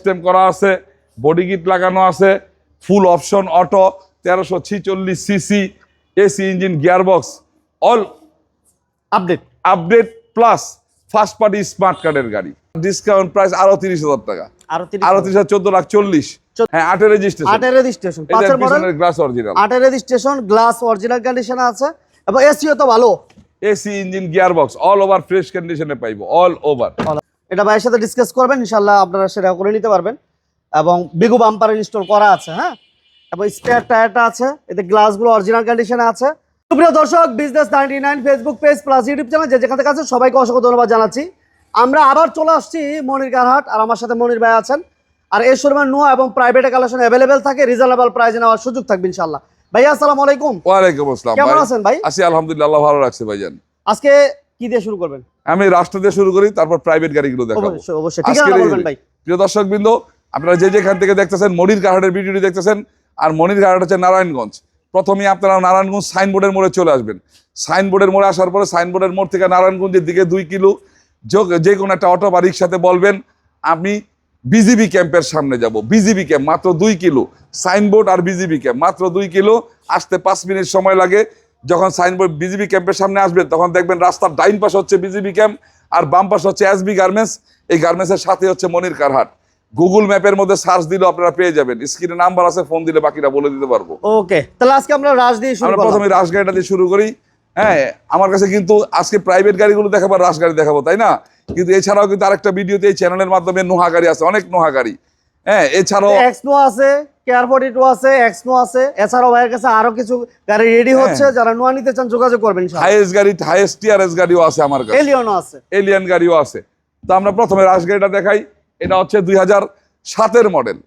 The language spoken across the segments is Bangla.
সিস্টেম করা আছে, বডি কিট লাগানো আছে, full option auto, 1346 CC, AC engine, gearbox, all update plus first party smart কার্ডের গাড়ি। ডিসকাউন্ট প্রাইস আরো 30,000 টাকা, আরো 30,000 14,40,000। হ্যাঁ, 8 registration, 5 model, glass original, 8 registration, glass original কন্ডিশনে আছে এবং এসিও তো ভালো, AC engine, gearbox all over fresh কন্ডিশনে পাইবো, অল ওভার। এটা ভাইয়ের সাথে ডিসকাস করবেন, ইনশাআল্লাহ আপনারা সেটা করে নিতে পারবেন। এবং বিগু বাম্পার ইনস্টল করা আছে, হ্যাঁ, এবং স্পেয়ার টায়ারটা আছে, এতে গ্লাসগুলো অরিজিনাল কন্ডিশনে আছে। সুপ্রিয় দর্শক, business 99 Facebook page plus YouTube channel যে যেখান থেকে আছেন সবাইকে অসংখ্য ধন্যবাদ জানাচ্ছি। আমরা আবার চলে আসছি মনির কারহাট, আর আমার সাথে মনির ভাই আছেন। আর এই শোরুমের নোয়া এবং প্রাইভেট কালেকশন অ্যাভেলেবেল থাকে, রিজনেবল প্রাইসে নেওয়ার সুযোগ থাকবে ইনশাআল্লাহ। ভাইয়া আসসালামু আলাইকুম। ওয়ালাইকুম আসসালাম। কেমন আছেন ভাই? আছি আলহামদুলিল্লাহ, আল্লাহ ভালো রাখছে ভাইজান। আজকে কি দিয়ে শুরু করবেন? আমি রাষ্ট্র দিয়ে শুরু করি, তারপর প্রাইভেট গাড়িগুলো দেখাবো। অবশ্যই ঠিকানা বলবেন ভাই। প্রিয় দর্শকবৃন্দ, আপনারা যে যেখান থেকে দেখতেছেন মনির কারহাটের ভিডিওটি দেখতেছেন, আর মনির কারহাট হচ্ছে নারায়ণগঞ্জ। প্রথমেই আপনারা নারায়ণগঞ্জ সাইনবোর্ডের মোড়ে চলে আসবেন। সাইনবোর্ডের মোড়ে আসার পরে সাইনবোর্ডের মোড় থেকে নারায়ণগঞ্জের দিকে 2 কিলো যে কোনো একটা অটো বা রিক্সাতে বলবেন আমি বিজিবি ক্যাম্পের সামনে যাব। বিজিবি ক্যাম্প মাত্র 2 কিলো, সাইনবোর্ড আর বিজিবি ক্যাম্প মাত্র 2 কিলো, আসতে 5 মিনিট সময় লাগে। যখন সাইনবোর্ড বিজিবি ক্যাম্পের সামনে আসবেন তখন দেখবেন রাস্তার ডাইন পাশে হচ্ছে বিজিবি ক্যাম্প আর বাম পাশে হচ্ছে এসবি গার্মেন্টস। এই গার্মেন্টসের সাথে হচ্ছে মনির কারহাট। গুগল ম্যাপের মধ্যে সার্চ দিলে আপনারা পেয়ে যাবেন, স্ক্রিনে নাম্বার আছে, ফোন দিলে বাকিটা বলে দিতে পারবো। ওকে, তাহলে আজকে আমরা রাশ দিয়ে শুরু আমরা করব। প্রথমে রাশ গাড়িটা দিয়ে শুরু করি। হ্যাঁ, আমার কাছে কিন্তু আজকে প্রাইভেট গাড়িগুলো দেখাবো, রাশ গাড়ি দেখাবো, তাই না? কিন্তু এছাড়াও কিন্তু আরেকটা ভিডিওতে এই চ্যানেলের মাধ্যমে নোহা গাড়ি আছে, অনেক নোহা গাড়ি। হ্যাঁ, এছাড়াও এক্সনো আছে, কেয়ার 42 আছে, এক্সনো আছে। এছাড়াও ভাইয়ের কাছে আরো কিছু গাড়ি রেডি হচ্ছে, যারা নোয়া নিতে চান যোগাযোগ করবেন ইনশাআল্লাহ। হাইয়েস্ট গাড়ি, হাইয়েস্ট টিআরএস গাড়িও আছে আমার কাছে, এলিয়নও আছে, এলিয়ান গাড়িও আছে। তো আমরা প্রথমে রাশ গাড়িটা দেখাই। এটা হচ্ছে 2007-এর মডেল,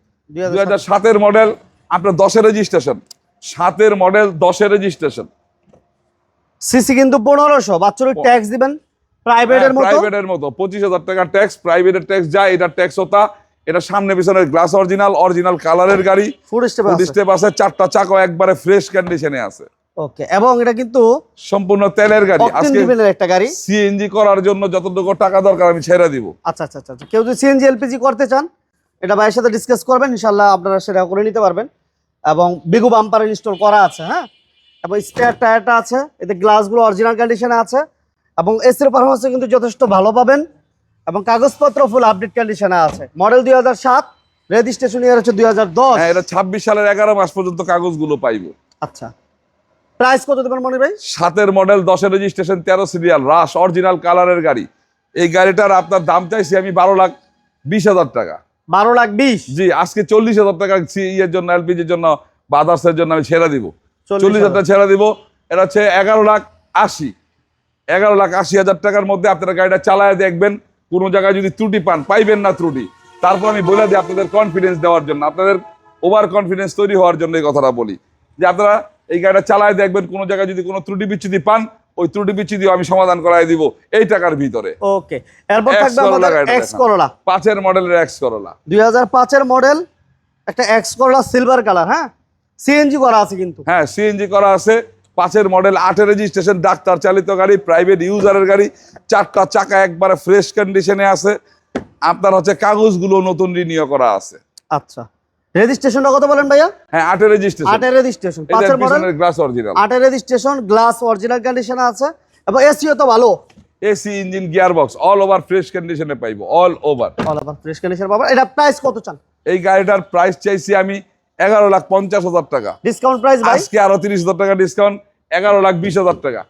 2007-এর মডেল, আপনার 10-এর রেজিস্ট্রেশন, 7-এর মডেল, 10-এর রেজিস্ট্রেশন। সিসি কিন্তু 1500, বাচ্চার ট্যাক্স দিবেন প্রাইভেটের মতো, 25,000 টাকা ট্যাক্স, প্রাইভেটের ট্যাক্স যায়, এটা ট্যাক্স হতা। এটা সামনে পিছনের গ্লাস অরিজিনাল কালারের গাড়ি, ফুল স্টেপ আছে, 4টা চাকা একবারে ফ্রেশ কন্ডিশনে আছে। ওকে, এবং এটা কিন্তু সম্পূর্ণ তেলের গাড়ি। আজকে একটা গাড়ি সিএনজি করার জন্য যতটুকু টাকা দরকার আমি ছেড়ে দিব। আচ্ছা, কেউ যদি সিএনজি এলপিজি করতে চান এটা ভাইয়ের সাথে ডিসকাস করবেন, ইনশাআল্লাহ আপনারা সেটা করে নিতে পারবেন। এবং বিগু বাম্পার ইনস্টল করা আছে, হ্যাঁ, এবং স্পেয়ার টায়ারটা আছে, এতে গ্লাসগুলো অরিজিনাল কন্ডিশনে আছে এবং এসির পারফরম্যান্স কিন্তু যথেষ্ট ভালো পাবেন এবং কাগজপত্র ফুল আপডেট কন্ডিশনে আছে। মডেল 2007, রেজিস্ট্রেশন ইয়ার হচ্ছে 2010। হ্যাঁ, এটা 26 সালের 11 মাস পর্যন্ত কাগজগুলো পাইবো। আচ্ছা, প্রাইস কত দেবেন মনির ভাই? 7-এর মডেল, 10-এর রেজিস্ট্রেশন, 13 সিরিয়াল, রাশ অরিজিনাল কালারের গাড়ি। এই গাড়িটার আপনার দাম চাইছি আমি 12,20,000 টাকা। 12,20,000? জি, আজকে 40,000 টাকা এর জন্য, এলপিজির জন্য, বাদার্সের জন্য আমি ছেড়ে দিব। 40,000 টাকা ছেড়ে দিব। এটা হচ্ছে 11,80,000 টাকার মধ্যে আপনারা গাড়িটা চালায় দেখবেন। কোনো জায়গায় যদি ত্রুটি পান, পাইবেন না ত্রুটি। তারপর আমি বলে দিই আপনাদের কনফিডেন্স দেওয়ার জন্য, আপনাদের ওভার কনফিডেন্স তৈরি হওয়ার জন্য এই কথাটা বলি যে আপনারা এই গাড়িটা চালায় দেখবেন, কোনো জায়গায় যদি কোনো ত্রুটি বিচ্ছুতি পান, ওই ত্রুটি বিচ্ছুতিও আমি সমাধান করাই দিব এই টাকার ভিতরে। ওকে, এরপর থাকবে আমাদের এক্স করোলা, 5-এর মডেলের এক্স করোলা, 2005-এর মডেল, একটা এক্স করোলা সিলভার কালার। হ্যাঁ, সিএনজি করা আছে কিন্তু। হ্যাঁ, সিএনজি করা আছে, 5-এর মডেল, 8-এর রেজিস্ট্রেশন, ডাক্তার চালিত গাড়ি, প্রাইভেট ইউজারের গাড়ি, 4টা চাকা একবারে ফ্রেশ কন্ডিশনে আছে। আপনার হচ্ছে কাগজগুলো নতুন রিনিউ করা আছে। আচ্ছা, রেজিস্ট্রেশনটা কত বলেন ভাইয়া? হ্যাঁ, 8-এর রেজিস্ট্রেশন, 8-এর রেজিস্ট্রেশন, 5-এর মডেল, গ্লাস অরিজিনাল, 8-এর রেজিস্ট্রেশন, গ্লাস অরিজিনাল কন্ডিশনে আছে এবং এসিও তো ভালো, AC engine, gearbox all over fresh কন্ডিশনে পাইবো, অল ওভার ফ্রেশ কন্ডিশন পাবেন। এটা প্রাইস কত চান? এই গাড়িটার প্রাইস চাইছি আমি 11,50,000 টাকা। ডিসকাউন্ট প্রাইস ভাই? আজকে আরো 30,000 টাকা ডিসকাউন্ট, 11,20,000 টাকা।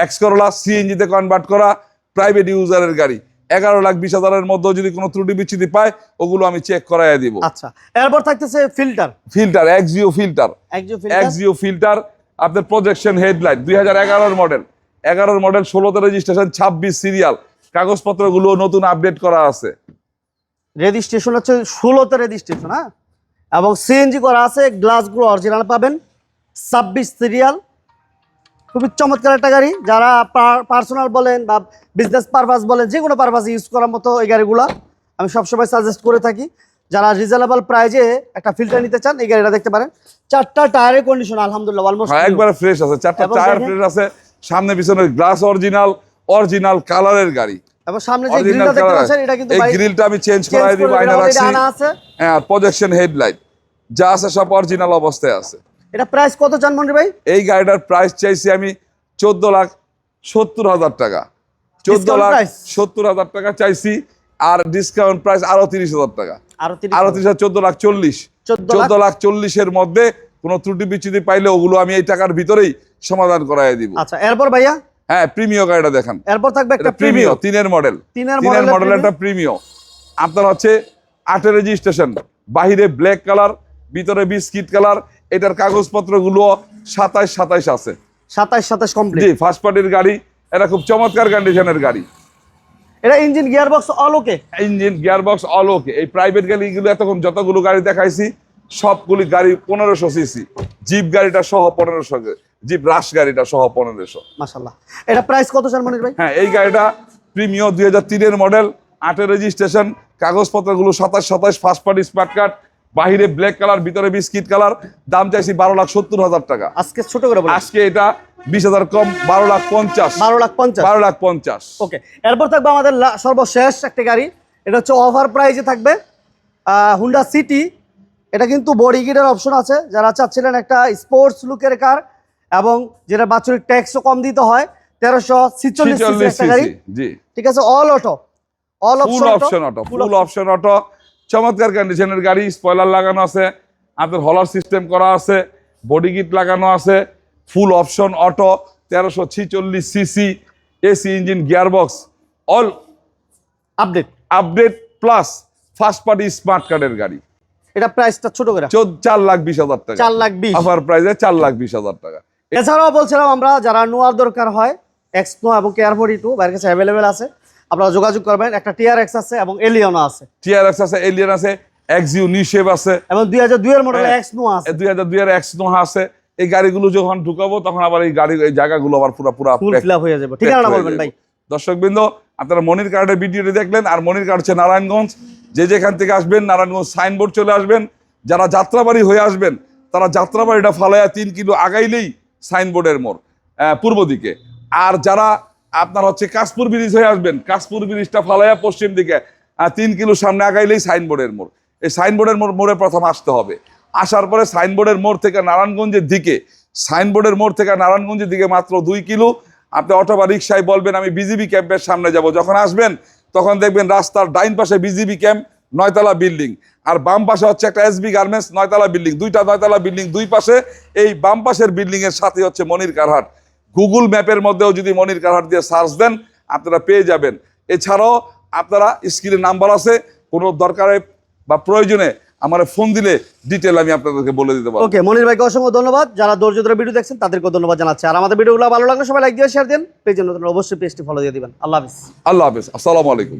এক্স করোলা সিএনজি তে কনভার্ট করা প্রাইভেট ইউজারের গাড়ি, 11,20,000-এর মধ্যে যদি কোনো ত্রুটি বিচ্ছুতি পায় ওগুলো আমি চেক করাইয়া দিব। আচ্ছা, এরপর থাকতেছে ফিল্টার, এক্সিও ফিল্টার, আপনার প্রজেকশন হেডলাইট, 2011-এর মডেল, 11-এর মডেল, 16-তে রেজিস্ট্রেশন, 26 সিরিয়াল, কাগজপত্রগুলো নতুন আপডেট করা আছে। রেজিস্ট্রেশন হচ্ছে 16-তে রেজিস্ট্রেশন, হ্যাঁ, এবং সিএনজি করা আছে, গ্লাসগুলো অরিজিনাল পাবেন, 26 সিরিয়াল, খুবই চমৎকার একটা গাড়ি। যারা পার্সোনাল বলেন বা বিজনেস পারপাস বলেন, যে কোনো পারপাসে ইউজ করার মতো এই গাড়িগুলো আমি সবসময় সাজেস্ট করে থাকি। যারা রিজনেবল প্রাইজে একটা ফিল্টার নিতে চান এই গাড়িটা দেখতে পারেন। 4টা টায়ারের কন্ডিশন আলহামদুলিল্লাহ অলমোস্ট একবারে ফ্রেশ আছে, 4টা টায়ার ফ্রেশ আছে, সামনে পিছনে গ্লাস অরিজিনাল কালারের গাড়ি। এবং সামনে যে গ্রিলটা দেখতে পাচ্ছেন এটা কিন্তু এই গ্রিলটা আমি চেঞ্জ করাই দিব, আয়না রাখছি। হ্যাঁ, প্রজেকশন হেডলাইট যা আছে সব অরিজিনাল অবস্থায় আছে। এটা প্রাইস কত চান মনির ভাই? এই গাড়িটার প্রাইস চাইছি আমি 14,70,000 টাকা। 14,70,000 টাকা চাইছি, আর ডিসকাউন্ট প্রাইস আরো 30,000 টাকা। আরো 30,000, 14,40,000। 14,40,000 মধ্যে কোনো ত্রুটি বিচ্যুতি পাইলে ওগুলো আমি এই টাকার ভিতরেই সমাধান করাই দিব। আচ্ছা, এরপর ভাইয়া হ্যাঁ, প্রিমিও গাড়িটা দেখেন। এরপর থাকবে একটা প্রিমিও 3 মডেল, 3 মডেল একটা প্রিমিও। আপনার হচ্ছে 8 রেজিস্ট্রেশন, বাহিরে ব্ল্যাক কালার, ভিতরে বিস্কিট কালার। এটার কাগজপত্রগুলো 27 আছে। 27 কমপ্লিট। জি, ফার্স্ট পার্টির গাড়ি। এটা খুব চমৎকার কন্ডিশনের গাড়ি। এটা ইঞ্জিন গিয়ারবক্স অল ওকে। ইঞ্জিন গিয়ারবক্স অল ওকে। এই প্রাইভেট গাড়িগুলো এতক্ষণ যতগুলো গাড়ি দেখাইছি সবগুলি গাড়ি 1500 সিসি। জিপ গাড়িটা সহ 1500, জিপ রাশ গাড়িটা সহ 1500। মাশাআল্লাহ। এটা প্রাইস কত চান মনির ভাই? হ্যাঁ, এই গাড়িটা প্রিমিও 2003 মডেল, 8 রেজিস্ট্রেশন, কাগজপত্রগুলো 27 ফার্স্ট পার্টি স্মার্ট কার্ড, বাহিরে ব্ল্যাক কালার, ভিতরে বিস্কিট কালার। দাম চাইছি 12,70,000 টাকা। আজকে ছোট করে বলুন। আজকে এটা 20,000 কম, 12,50,000। 12,50,000। ওকে, এরপর থাকবে আমাদের সর্বশেষ একটা গাড়ি। এটা হচ্ছে অফার প্রাইসে থাকবে হুন্ডা সিটি। এটা কিন্তু বডি কিটের অপশন আছে, যারা চাচ্ছিলেন একটা স্পোর্টস লুকের কার এবং যেটা বাৎসরিক ট্যাক্সও কম দিতে হয়। 1346 সিসি একটা গাড়ি। জি, ঠিক আছে, অল অটো, ফুল অপশন অটো, ফুল অপশন অটো। চমৎকার কন্ডিশনের গাড়ি। স্পয়লার লাগানো আছে, আপনার হলার সিস্টেম করা আছে, বডি কিট লাগানো আছে। Full option auto, 1346 CC, AC engine, gearbox, all update plus first party smart কার্ডের গাড়ি। এটা প্রাইসটা ছোট করে 4,20,000 টাকা। 4,20,000 অফার প্রাইসে 4,20,000 টাকা। এছাড়াও বলছিলাম আমরা যারা নোয়ার দরকার হয়, এক্সনো এবং কেয়ার 42 বাইরের কাছে অ্যাভেলেবেল আছে, আপনারা যোগাযোগ করবেন। একটা টিআরএক্স আছে এবং এলিয়নও আছে। টিআরএক্স আছে, এলিয়ন আছে, এক্সইউ নিশেপ আছে এবং 2002 এর মডেল এক্সনো আছে। 2002 এর এক্সনো আছে। এই গাড়িগুলো যখন ঢুকাবো তখন আবার এই জায়গাগুলো আবার পুরো ফুল ফিল আপ হয়ে যাবে। ঠিকানা বলবেন ভাই। দর্শকবৃন্দ, আপনারা মনির কার্ডের ভিডিওটি দেখলেন, আর মনির কার্ড হচ্ছে নারায়ণগঞ্জ। যে যেখান থেকে আসবেন নারায়ণগঞ্জ সাইনবোর্ড চলে আসবেন। যারা যাত্রাবাড়ি হয়ে আসবেন তারা যাত্রাবাড়িটা ফালাইয়া 3 কিলো আগাইলেই সাইনবোর্ডের মোড় পূর্ব দিকে। আর যারা আপনার হচ্ছে কাশপুর ব্রিজ হয়ে আসবেন, কাশপুর ব্রিজটা ফালাইয়া পশ্চিম দিকে 3 কিলো সামনে আগাইলেই সাইনবোর্ডের মোড়। এই সাইনবোর্ডের মোড়ে প্রথম আসতে হবে। আসার পরে সাইনবোর্ডের মোড় থেকে নারায়ণগঞ্জের দিকে, সাইনবোর্ডের মোড় থেকে নারায়ণগঞ্জের দিকে মাত্র 2 কিলো। আপনি অটো বা রিক্সায় বলবেন আমি বিজিবি ক্যাম্পের সামনে যাব। যখন আসবেন তখন দেখবেন রাস্তার ডাইন পাশে বিজিবি ক্যাম্প, 9তলা বিল্ডিং, আর বাম পাশে হচ্ছে একটা এসবি গার্মেন্টস, 9তলা বিল্ডিং। 2টা 9তলা বিল্ডিং দুই পাশে। এই বাম পাশের বিল্ডিং এর সাথে হচ্ছে মনির কারহাট। গুগল ম্যাপের মধ্যেও যদি মনির কারহাট দিয়ে সার্চ দেন আপনারা পেয়ে যাবেন। এছাড়াও আপনারা স্ক্রিনে নাম্বার আছে, কোনো দরকারে বা প্রয়োজনে আমার ফোন দিলে ডিটেল আমি আপনাদেরকে বলে দিতে পারবো। ওকে, মনির ভাইকে অসংখ্য ধন্যবাদ। যারা ধৈর্য ধরে ভিডিও দেখছেন তাদেরকে ধন্যবাদ জানাচ্ছি। আর আমাদের ভিডিওগুলো ভালো লাগলে সবাই লাইক দিয়ে শেয়ার দিন। পেজে নতুন অবশ্যই পেজটি ফলো দিয়ে দিবেন। আল্লাহ হাফেজ। আল্লাহ হাফেজ। আসসালামু আলাইকুম।